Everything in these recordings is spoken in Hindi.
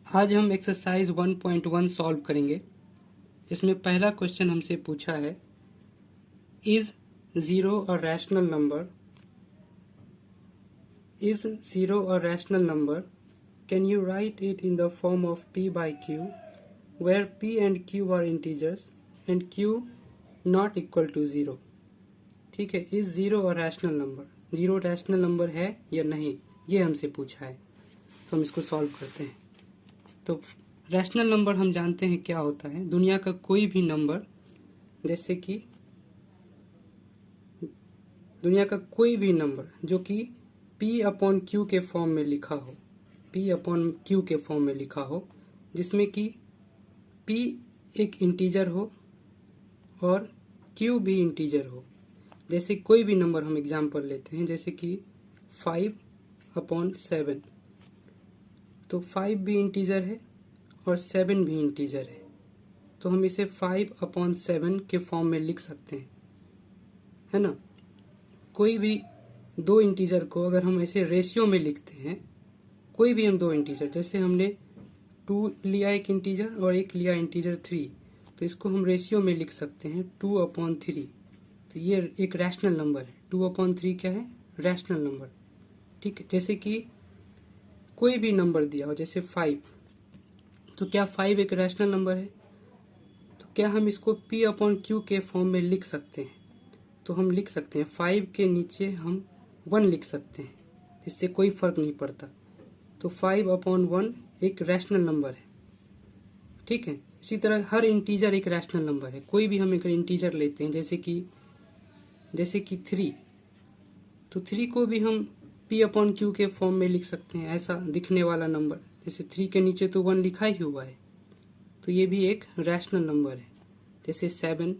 आज हम एक्सरसाइज 1.1 सॉल्व करेंगे। इसमें पहला क्वेश्चन हमसे पूछा है, is zero a rational number? Is zero a rational number? Can you right it in the form of p by q where p and q are integers and q not equal to 0? ठीक है, is zero a rational number? Zero rational number है या नहीं, ये हमसे पूछा है। तो हम इसको सॉल्व करते हैं। तो रैशनल नंबर हम जानते हैं क्या होता है। दुनिया का कोई भी नंबर, जैसे कि दुनिया का कोई भी नंबर जो कि p अपॉन क्यू के फॉर्म में लिखा हो, p अपॉन क्यू के फॉर्म में लिखा हो, जिसमें कि p एक इंटीजर हो और q भी इंटीजर हो। जैसे कोई भी नंबर हम एग्जांपल लेते हैं, जैसे कि 5/7, तो 5 भी इंटीजर है और 7 भी इंटीजर है, तो हम इसे 5/7 के फॉर्म में लिख सकते हैं, है ना। कोई भी दो इंटीजर को अगर हम ऐसे रेशियो में लिखते हैं, कोई भी हम दो इंटीजर, जैसे हमने 2 लिया एक इंटीजर और एक लिया इंटीजर 3, तो इसको हम रेशियो में लिख सकते हैं 2/3। तो ये एक रैशनल नंबर है। 2/3 क्या है? Rational number. ठीक है, जैसे कि कोई भी नंबर दिया हो, जैसे 5, तो क्या 5 एक रैशनल नंबर है? तो क्या हम इसको p/q के फॉर्म में लिख सकते हैं? तो हम लिख सकते हैं। 5 के नीचे हम 1 लिख सकते हैं, इससे कोई फर्क नहीं पड़ता। तो 5/1 एक रैशनल नंबर है। ठीक है, इसी तरह हर इंटीजर एक रैशनल नंबर है। कोई भी हम एक इंटीजर लेते हैं, जैसे कि 3, तो 3 को भी हम p/q के फॉर्म में लिख सकते हैं, ऐसा दिखने वाला नंबर। जैसे 3 के नीचे तो 1 लिखा ही हुआ है, तो ये भी एक रैशनल नंबर है। जैसे 7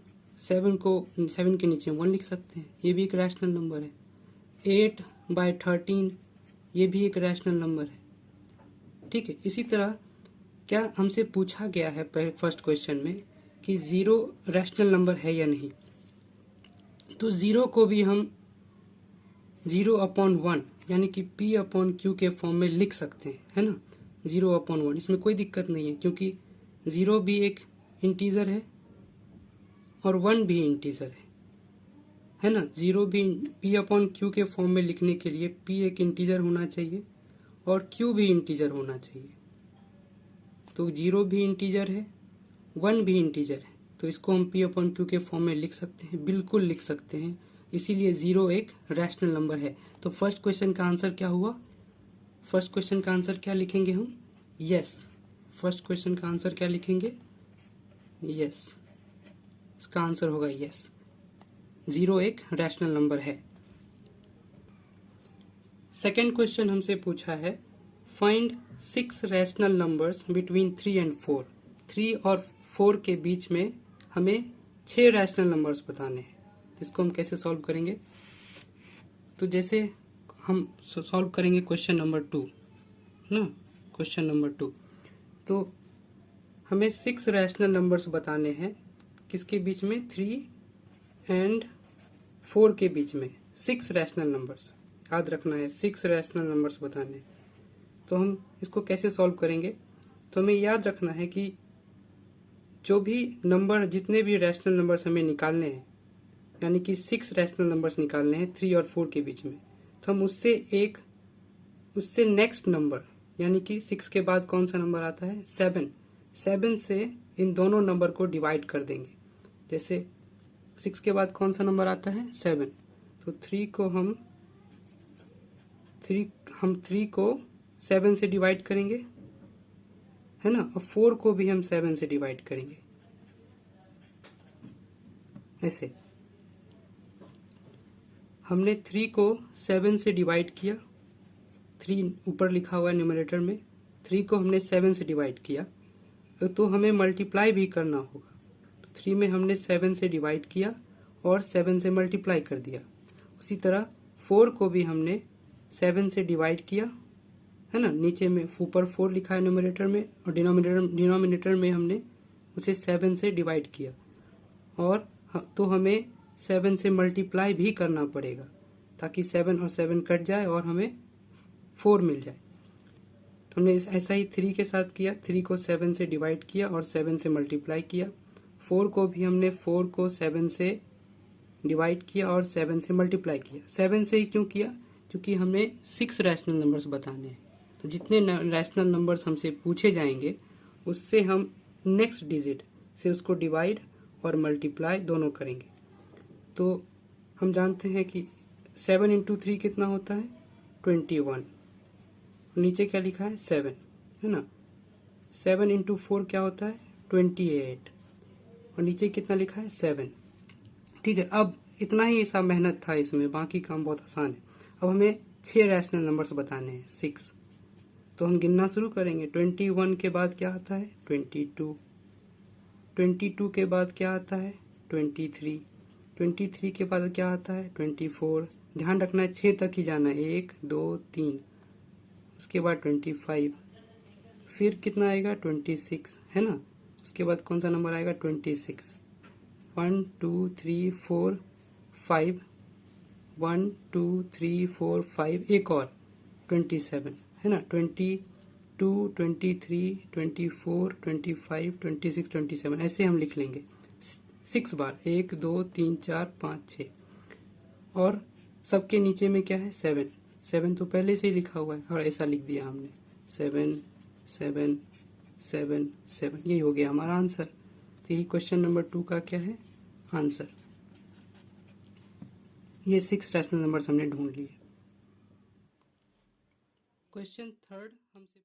के नीचे 1 लिख सकते हैं, ये भी एक रैशनल नंबर है। 8/13, ये भी एक रैशनल नंबर है। ठीक है, इसी तरह क्या हमसे पूछा गया है फर्स्ट क्वेश्चन में कि जीरो रैशनल नंबर है या नहीं। तो जीरो को भी हम 0/1 यानी कि p/q के फॉर्म में लिख सकते हैं, है ना। 0/1, इसमें कोई दिक्कत नहीं है, क्योंकि 0 भी एक इंटीजर है और 1 भी इंटीजर है ना। 0 भी p/q के फॉर्म में लिखने के लिए p एक इंटीजर होना चाहिए और q भी इंटीजर होना चाहिए। तो 0 भी इंटीजर है, 1 भी इंटीजर है, तो इसको हम p/q के फॉर्म में लिख सकते हैं, बिल्कुल लिख सकते हैं। इसीलिए 0 एक रैशनल नंबर है। तो फर्स्ट क्वेश्चन का आंसर क्या हुआ? फर्स्ट क्वेश्चन का आंसर क्या लिखेंगे हम? यस। फर्स्ट क्वेश्चन का आंसर क्या लिखेंगे? यस। इसका आंसर होगा यस, 0 एक रैशनल नंबर है। सेकेंड क्वेश्चन हमसे पूछा है, find 6 rational numbers between 3 and 4। 3 और 4 के बीच में हमें 6 रैशनल नंबर्स बताने हैं। इसको हम कैसे सॉल्व करेंगे? तो जैसे हम सॉल्व करेंगे क्वेश्चन नंबर 2 ना। क्वेश्चन नंबर 2, तो हमें 6 रैशनल नंबर्स बताने हैं, किसके बीच में? 3 and 4 के बीच में 6 रैशनल नंबर्स, याद रखना है, 6 रैशनल नंबर्स बताने हैं। तो हम इसको कैसे सॉल्व करेंगे? तो हमें याद रखना है कि जो भी नंबर, जितने भी रैशनल नंबर्स हमें निकालने हैं, यानी कि 6 रैशनल नंबर्स निकालने हैं 3 और 4 के बीच में, तो हम उससे नेक्स्ट नंबर, यानी कि 6 के बाद कौन सा नंबर आता है? 7 से इन दोनों नंबर को डिवाइड कर देंगे। जैसे 6 के बाद कौन सा नंबर आता है? 7, तो 3 को हम 7 से डिवाइड करेंगे, है ना, और 4 को भी हम 7 से डिवाइड करेंगे। ऐसे हमने 3 को 7 से डिवाइड किया, 3 ऊपर लिखा हुआ है न्यूमरेटर में, 3 को हमने 7 से डिवाइड किया, तो हमें मल्टीप्लाई भी करना होगा। तो 3 में हमने 7 से डिवाइड किया और 7 से मल्टीप्लाई कर दिया। उसी तरह 4 को भी हमने 7 से डिवाइड किया, है ना, नीचे में ऊपर 4 लिखा है न्यूमरेटर में, और डिनोमिनेटर में हमने उसे 7 से डिवाइड किया, और तो हमें 7 से मल्टीप्लाई भी करना पड़ेगा, ताकि 7 और 7 कट जाए और हमें 4 मिल जाए। हमने ऐसा ही 3 के साथ किया, 3 को 7 से डिवाइड किया और 7 से मल्टीप्लाई किया। 4 को भी हमने 4 को 7 से डिवाइड किया और 7 से मल्टीप्लाई किया। 7 से ही क्यों किया? क्योंकि हमें 6 रैशनल नंबर्स बताने हैं। तो जितने रैशनल नंबर्स हमसे पूछे जाएंगे उससे हम नेक्स्ट डिजिट से उसको डिवाइड और मल्टीप्लाई दोनों करेंगे। तो हम जानते हैं कि 7 इंटू 3 कितना होता है? 21। नीचे क्या लिखा है? 7, है ना। 7 इंटू 4 क्या होता है? 28। और नीचे कितना लिखा है? 7। ठीक है, अब इतना ही सा मेहनत था इसमें, बाकी काम बहुत आसान है। अब हमें 6 रैशनल नंबर्स बताने हैं, 6। तो हम गिनना शुरू करेंगे। 21 के बाद क्या आता है? 22। 22 के बाद क्या आता है? 23। 23 के बाद क्या आता है? 24। ध्यान रखना है 6 तक ही जाना है, 1 2 3। उसके बाद 25। फिर कितना आएगा? 26, है ना। उसके बाद कौन सा नंबर आएगा? 26। 1 2 3 4 5। 1 2 3 4 5, एक और 27, है ना। 22 23 24 25 26 27 ऐसे हम लिख लेंगे 6 बार, 1 2 3 4 5 6। और सबके नीचे में क्या है? 7। 7 तो पहले से ही लिखा हुआ है और ऐसा लिख दिया हमने, 7 7 7 7। यही हो गया हमारा आंसर। तो यही क्वेश्चन नंबर 2 का क्या है? आंसर। ये 6 रैशनल नंबर्स हमने ढूंढ लिए। क्वेश्चन 3 हमसे